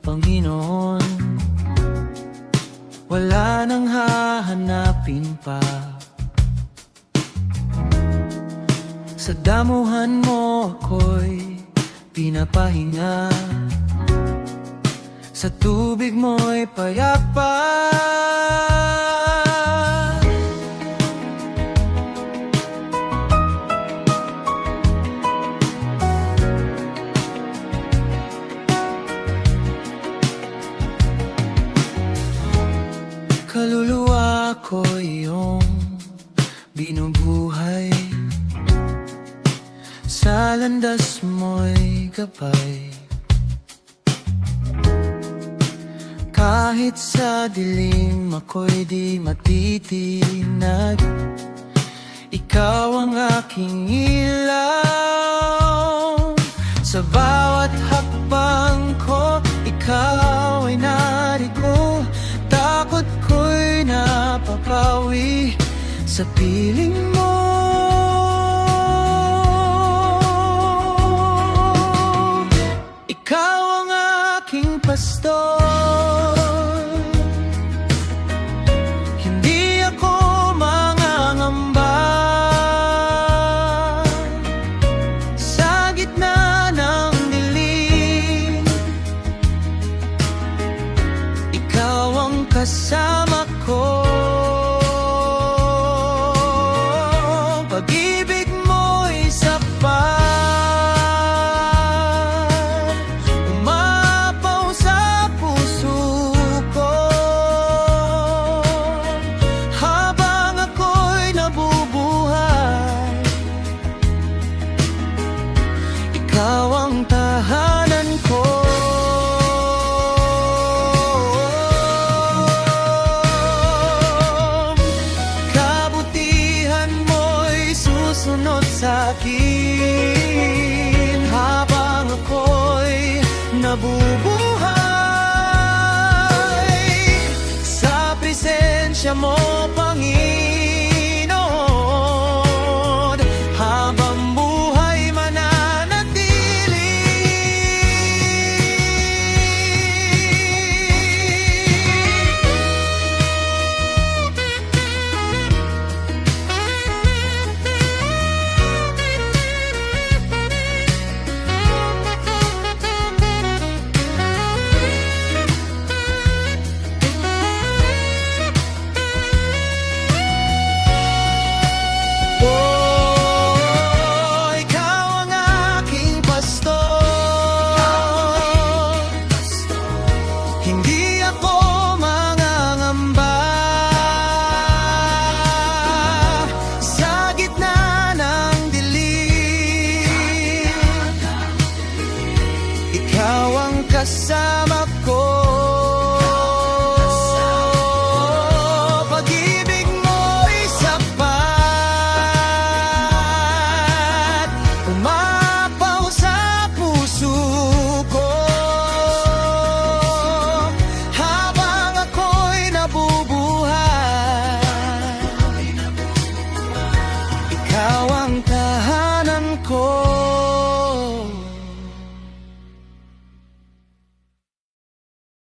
Panginoon. Wala nang hahanapin pa. Sa damuhan mo ako'y pinapahinga, sa tubig mo'y payapa. Kaluluwa ko iyong binubuhay, sa landas mo'y gabay. Kahit sa dilim ako'y di matitinag, ikaw ang aking ilaw. Sa bawat hakbang ko, ikaw ay narito. Takot ko'y napapawi sa piling mo. Ikaw ang aking pastor, hindi ako mangangamba. Sa gitna ng dilim, ikaw ang kasama ko. Pag-ibig mo'y sapat, umapaw sa puso ko. Habang ako'y nabubuhay, ikaw ang tahanan ko. Sunod sa'kin habang ako'y nabubuhay. Sa presensya mo, Panginoon, habang buhay mananatili. Hindi ako mangangamba. Sa gitna ng dilim, ikaw ang kasama ko. Pag-ibig mo'y sapat, umapaw sa puso ko. Ikaw